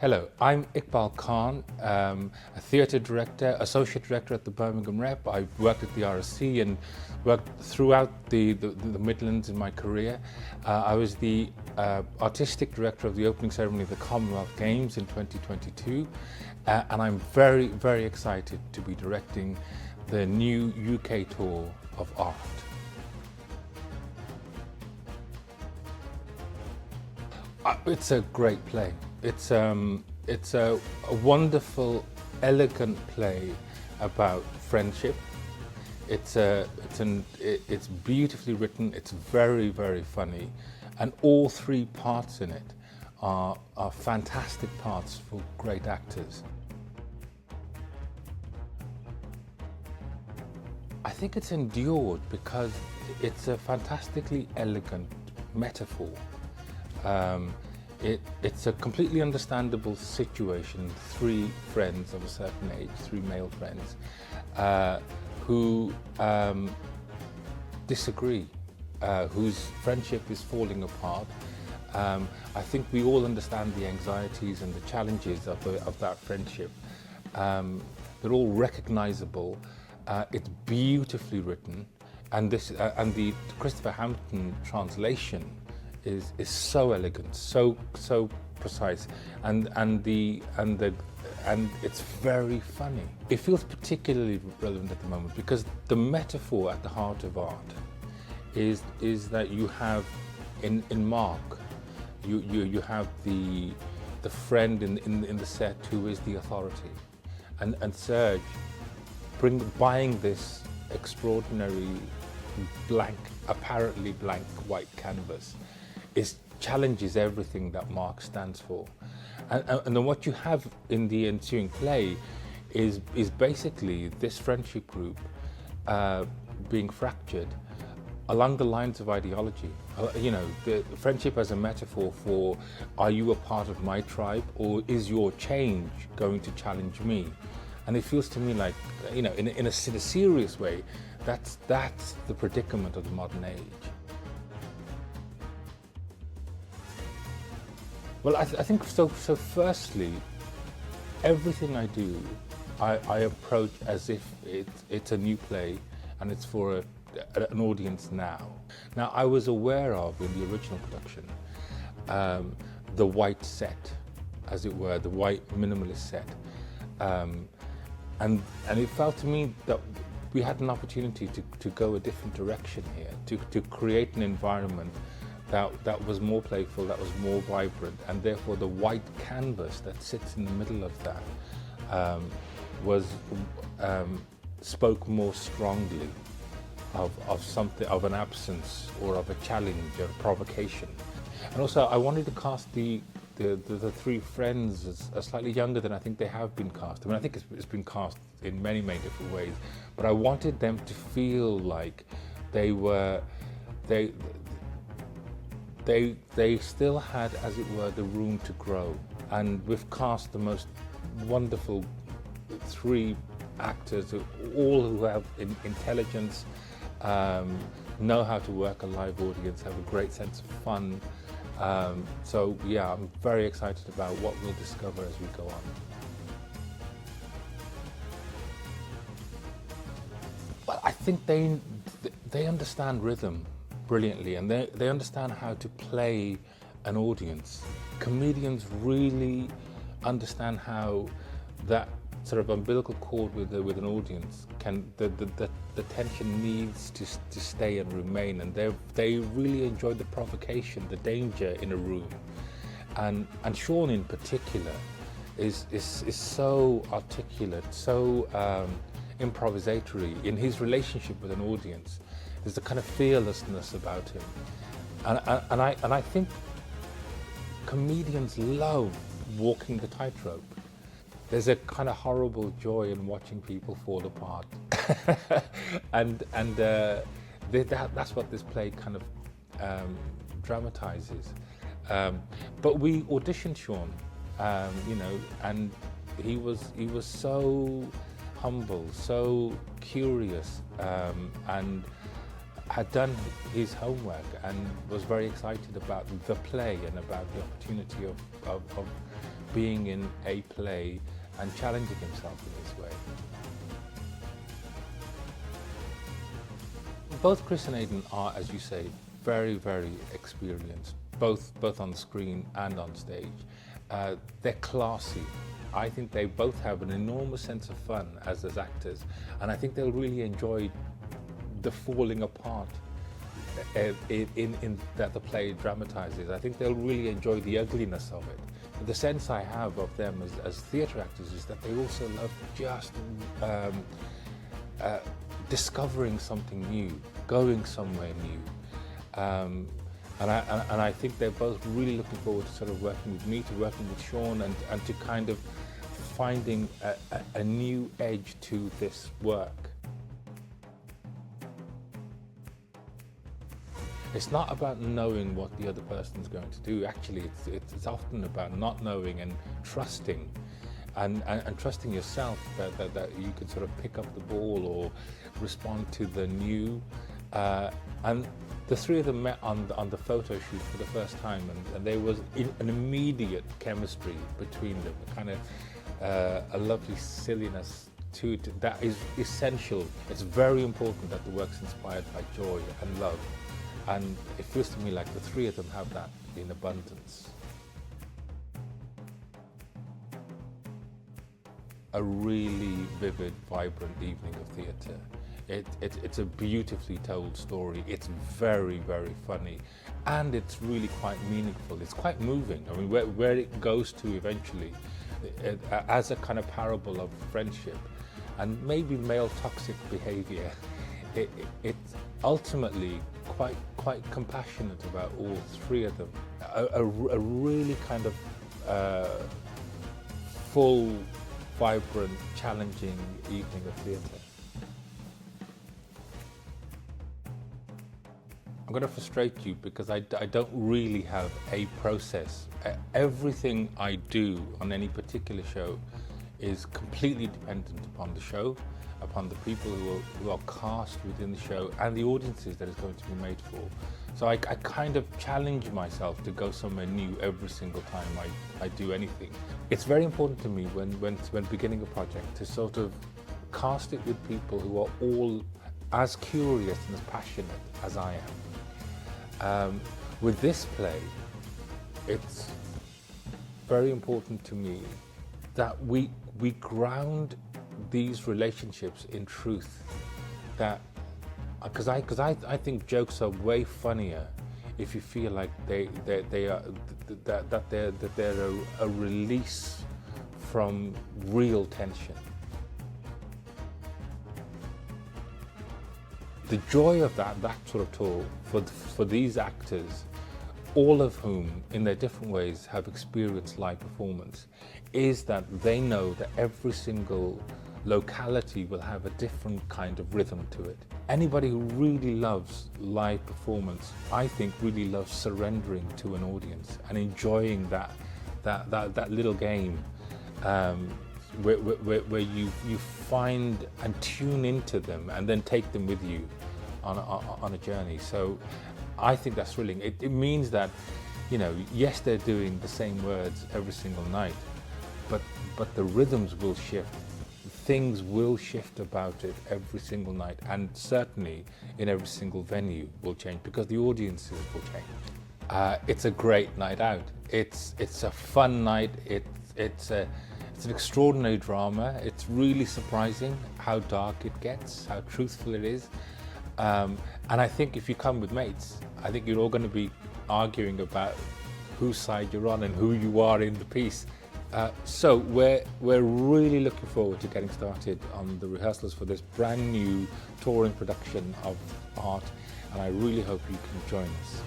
Hello, I'm Iqbal Khan, a theatre director, associate director at the Birmingham Rep. I've worked at the RSC and worked throughout the Midlands in my career. I was the artistic director of the opening ceremony of the Commonwealth Games in 2022, and I'm very, very excited to be directing the new UK tour of art. It's a great play. It's a wonderful, elegant play about friendship. It's beautifully written. It's very, very funny, and all three parts in it are fantastic parts for great actors. I think it's endured because it's a fantastically elegant metaphor. It's a completely understandable situation. Three friends of a certain age, three male friends, who disagree, whose friendship is falling apart. I think we all understand the anxieties and the challenges of that friendship. They're all recognizable. It's beautifully written, and the Christopher Hampton translation is so elegant, so precise, and it's very funny. It feels particularly relevant at the moment because the metaphor at the heart of art is that you have in Mark, you have the friend in the set who is the authority, and Serge buying this extraordinary apparently blank white canvas challenges everything that Mark stands for. And then what you have in the ensuing play is basically this friendship group being fractured along the lines of ideology. You know, the friendship as a metaphor for, are you a part of my tribe, or is your change going to challenge me? And it feels to me like, you know, in a serious way, that's the predicament of the modern age. Well, I think so. Firstly, everything I do, I approach as if it's a new play and it's for an audience now. Now, I was aware of, in the original production, the white set, as it were, the white minimalist set. And it felt to me that we had an opportunity to go a different direction here, to create an environment that was more playful, that was more vibrant, and therefore the white canvas that sits in the middle of that spoke more strongly of something, of an absence or of a challenge or a provocation. And also I wanted to cast the three friends as slightly younger than I think they have been cast. I mean, I think it's been cast in many different ways, but I wanted them to feel like they still had, as it were, the room to grow. And we've cast the most wonderful three actors, all who have intelligence, know how to work a live audience, have a great sense of fun. So yeah, I'm very excited about what we'll discover as we go on. Well, I think they understand rhythm brilliantly, and they understand how to play an audience. Comedians really understand how that sort of umbilical cord with an audience the tension needs to stay and remain, and they really enjoy the provocation, the danger in a room. And Seann in particular is so articulate, so improvisatory in his relationship with an audience. There's a kind of fearlessness about him, and I think comedians love walking the tightrope. There's a kind of horrible joy in watching people fall apart, and that's what this play kind of dramatizes. But we auditioned Seann, you know, and he was so humble, so curious, and had done his homework and was very excited about the play and about the opportunity of being in a play and challenging himself in this way. Both Chris and Aidan are, as you say, very, very experienced, both on the screen and on stage. They're classy. I think they both have an enormous sense of fun as actors, and I think they'll really enjoy the falling apart in that the play dramatizes. I think they'll really enjoy the ugliness of it. But the sense I have of them as theatre actors is that they also love just discovering something new, going somewhere new. And I think they're both really looking forward to sort of working with me, to working with Seann, and to kind of finding a new edge to this work. It's not about knowing what the other person's going to do. Actually, it's often about not knowing and trusting, and trusting yourself that you can sort of pick up the ball or respond to the new. And the three of them met on the photo shoot for the first time, and there was an immediate chemistry between them, kind of a lovely silliness to it that is essential. It's very important that the work's inspired by joy and love, and it feels to me like the three of them have that in abundance. A really vivid, vibrant evening of theatre. It's a beautifully told story. It's very, very funny, and it's really quite meaningful. It's quite moving. I mean, where it goes to eventually, as a kind of parable of friendship and maybe male toxic behaviour, it's ultimately quite compassionate about all three of them. A really kind of full, vibrant, challenging evening of theatre. I'm going to frustrate you because I don't really have a process. Everything I do on any particular show is completely dependent upon the show, upon the people who are cast within the show, and the audiences that it's going to be made for. So I kind of challenge myself to go somewhere new every single time I do anything. It's very important to me when beginning a project to sort of cast it with people who are all as curious and as passionate as I am. With this play, it's very important to me that we ground these relationships in truth. That because I think jokes are way funnier if you feel like they're a release from real tension. The joy of that sort of tour for these actors, all of whom in their different ways have experienced live performance, is that they know that every single locality will have a different kind of rhythm to it. Anybody who really loves live performance, I think, really loves surrendering to an audience and enjoying that little game where you find and tune into them and then take them with you on a journey. So I think that's thrilling. It means that, you know, yes, they're doing the same words every single night, but the rhythms will shift. Things will shift about it every single night, and certainly in every single venue will change because the audiences will change. It's a great night out. It's a fun night. It's an extraordinary drama. It's really surprising how dark it gets, how truthful it is. And I think if you come with mates, I think you're all going to be arguing about whose side you're on and who you are in the piece. So we're really looking forward to getting started on the rehearsals for this brand new touring production of Art, and I really hope you can join us.